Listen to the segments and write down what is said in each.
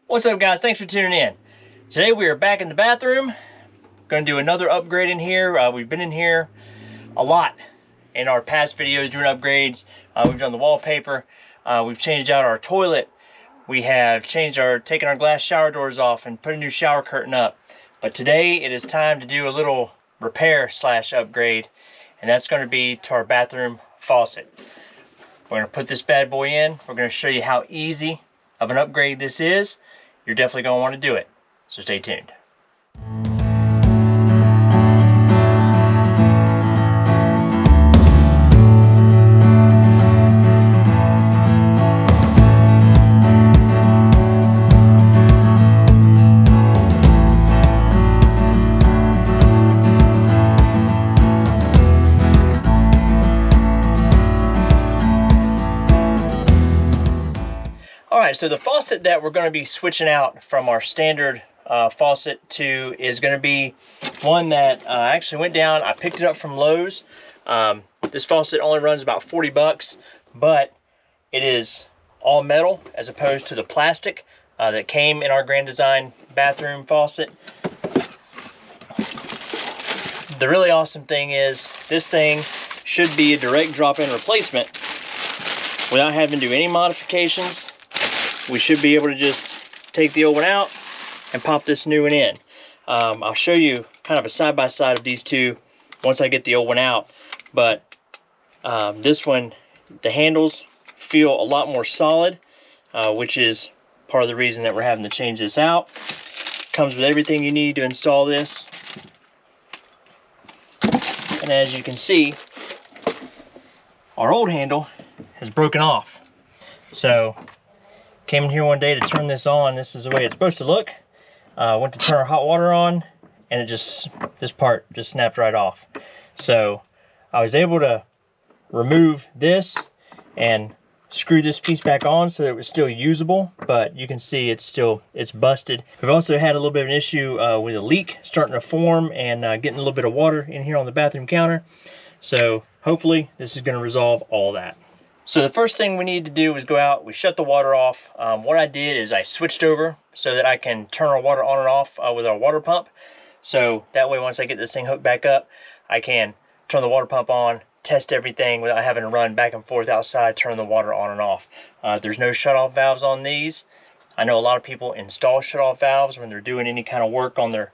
What's up, guys? Thanks for tuning in. Today we are back in the bathroom. Going to do another upgrade in here. We've been in here a lot in our past videos doing upgrades. We've done the wallpaper. We've changed out our toilet. We have taken our glass shower doors off and put a new shower curtain up. But today it is time to do a little repair slash upgrade, and that's going to be to our bathroom faucet. We're going to put this bad boy in. We're going to show you how easy of an upgrade this is. You're definitely going to want to do it, so stay tuned. Alright, so the faucet that we're going to be switching out from our standard faucet to is going to be one that I actually went down. I picked it up from Lowe's. This faucet only runs about 40 bucks, but it is all metal as opposed to the plastic that came in our Grand Design bathroom faucet. The really awesome thing is this thing should be a direct drop-in replacement without having to do any modifications. We should be able to just take the old one out and pop this new one in. I'll show you kind of a side-by-side of these two once I get the old one out. But this one, the handles feel a lot more solid, which is part of the reason that we're having to change this out. Comes with everything you need to install this. And as you can see, our old handle has broken off. So came in here one day to turn this on. This is the way it's supposed to look. Went to turn our hot water on, and this part just snapped right off. So I was able to remove this and screw this piece back on so that it was still usable, but you can see it's busted. We've also had a little bit of an issue with a leak starting to form and getting a little bit of water in here on the bathroom counter. So hopefully this is going to resolve all that. So the first thing we need to do is go out, we shut the water off. What I did is I switched over so that I can turn our water on and off with our water pump. So that way once I get this thing hooked back up, I can turn the water pump on, test everything without having to run back and forth outside, turn the water on and off. There's no shut-off valves on these. I know a lot of people install shut-off valves when they're doing any kind of work on their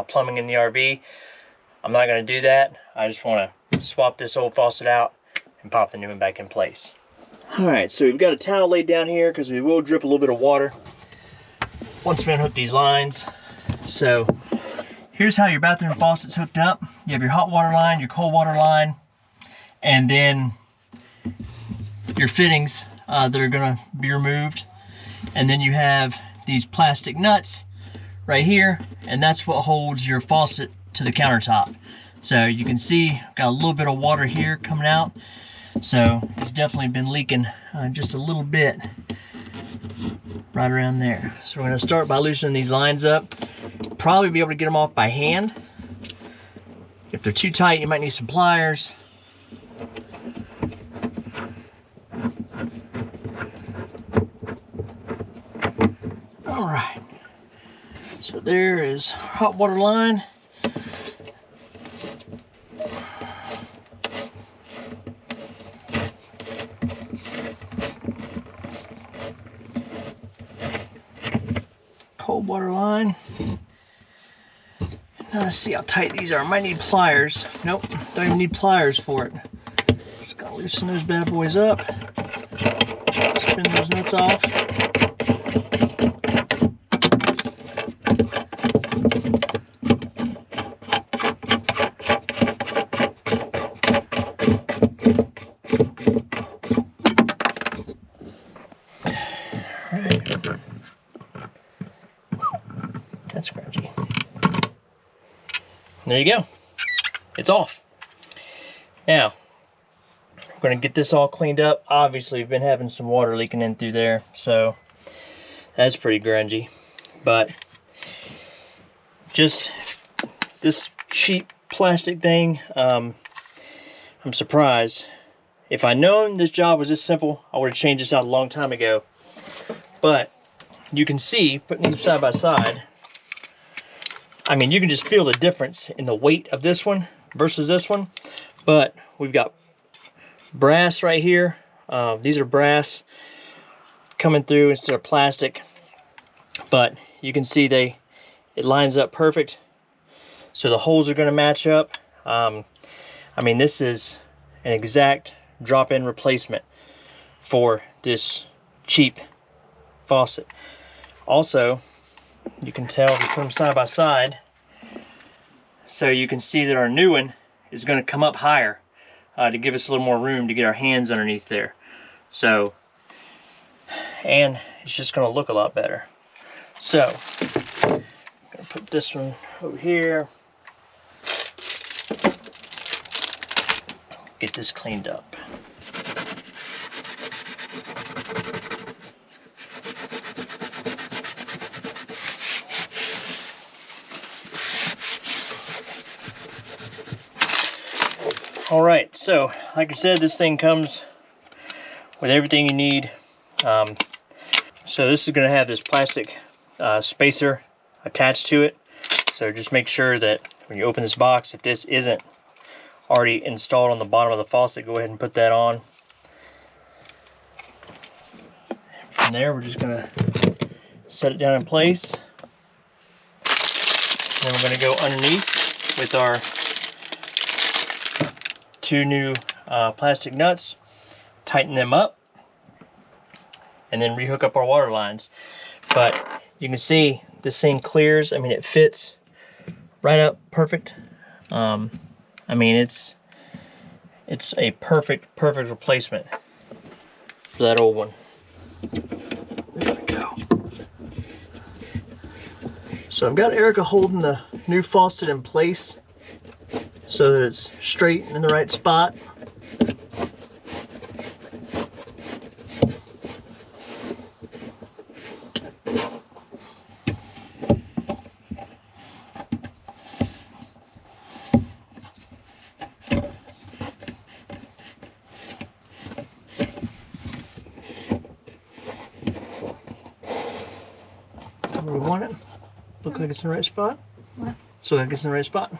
plumbing in the RV. I'm not going to do that. I just want to swap this old faucet out and pop the new one back in place. Alright, so we've got a towel laid down here because we will drip a little bit of water once we unhook these lines. So here's how your bathroom faucet's hooked up. You have your hot water line, your cold water line, and then your fittings that are going to be removed. And then you have these plastic nuts right here, and that's what holds your faucet to the countertop. So you can see got a little bit of water here coming out. So it's definitely been leaking just a little bit right around there. So we're going to start by loosening these lines up. Probably be able to get them off by hand. If they're too tight, you might need some pliers. All right. So there is hot water line. Cold water line. Now let's see how tight these are. I might need pliers. Nope, don't even need pliers for it. Just gotta loosen those bad boys up. Spin those nuts off. That's scratchy. There you go. It's off. Now, we're going to get this all cleaned up. Obviously, we've been having some water leaking in through there, so that's pretty grungy. But just this cheap plastic thing, I'm surprised. If I'd known this job was this simple, I would have changed this out a long time ago. But you can see, putting these side by side, I mean, you can just feel the difference in the weight of this one versus this one. But we've got brass right here. These are brass coming through instead of plastic. But you can see it lines up perfect. So the holes are going to match up. I mean, this is an exact drop-in replacement for this cheap faucet. Also, you can tell if you put them side by side, so you can see that our new one is going to come up higher to give us a little more room to get our hands underneath there. So, and it's just going to look a lot better. So, I'm going to put this one over here. Get this cleaned up. All right, so like I said, this thing comes with everything you need. So this is going to have this plastic spacer attached to it. So just make sure that when you open this box, if this isn't already installed on the bottom of the faucet, go ahead and put that on. From there, we're just going to set it down in place. Then we're going to go underneath with our 2 new plastic nuts, tighten them up, and then rehook up our water lines. But you can see this thing clears. I mean, it fits right up perfect. I mean, it's a perfect replacement for that old one. There we go. So I've got Erica holding the new faucet in place so that it's straight and in the right spot. Where we want it. Look like it's in the right spot? What? So like it's in the right spot?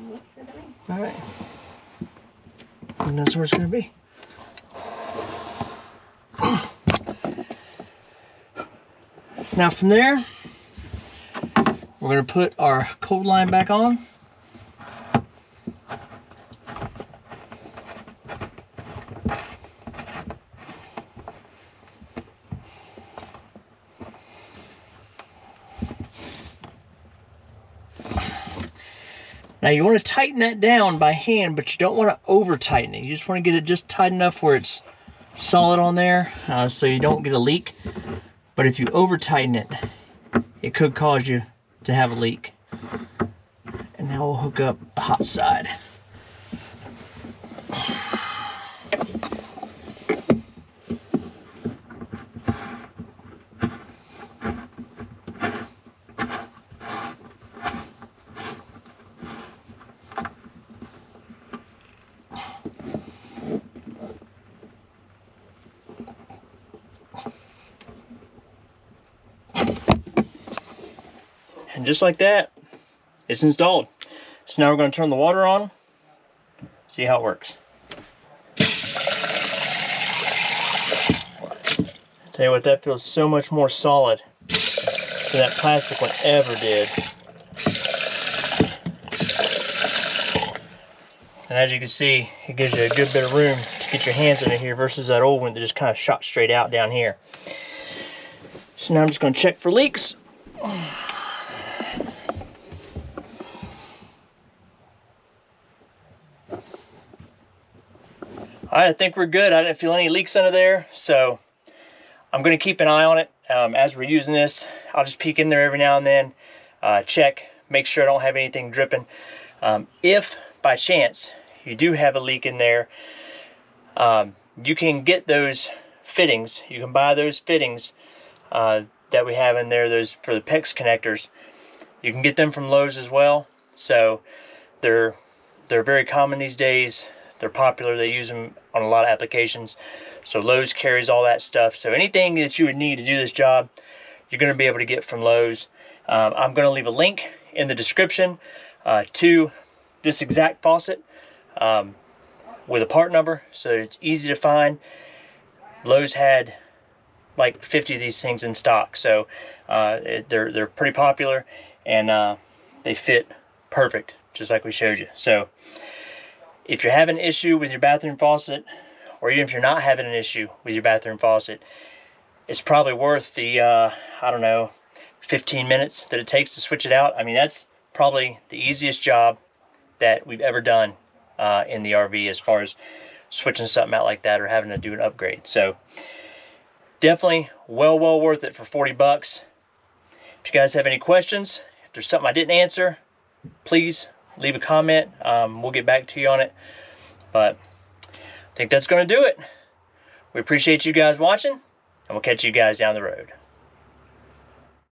Looks good to me. All right. And that's where it's going to be. Now from there, we're going to put our cold line back on. Now you want to tighten that down by hand, but you don't want to over tighten it. You just want to get it just tight enough where it's solid on there, so you don't get a leak. But if you over tighten it, it could cause you to have a leak. And now we'll hook up the hot side. And just like that, it's installed. So now we're going to turn the water on, see how it works. Tell you what, that feels so much more solid than that plastic one ever did. And as you can see, it gives you a good bit of room to get your hands in here versus that old one that just kind of shot straight out down here. So now I'm just going to check for leaks. Alright, I think we're good. I didn't feel any leaks under there, so I'm going to keep an eye on it as we're using this. I'll just peek in there every now and then, check, make sure I don't have anything dripping. If by chance you do have a leak in there, you can get those fittings. You can buy those fittings that we have in there, those for the PEX connectors. You can get them from Lowe's as well. So they're very common these days. They're popular. They use them on a lot of applications. So Lowe's carries all that stuff. So anything that you would need to do this job, you're going to be able to get from Lowe's. I'm going to leave a link in the description to this exact faucet with a part number, so it's easy to find. Lowe's had like 50 of these things in stock, so they're pretty popular, and they fit perfect, just like we showed you. So if you're having an issue with your bathroom faucet, or even if you're not having an issue with your bathroom faucet, it's probably worth the I don't know, 15 minutes that it takes to switch it out. I mean, that's probably the easiest job that we've ever done in the RV, as far as switching something out like that or having to do an upgrade. So definitely well worth it for 40 bucks. If you guys have any questions, if there's something I didn't answer, please leave a comment. We'll get back to you on it. But I think that's going to do it. We appreciate you guys watching, and we'll catch you guys down the road.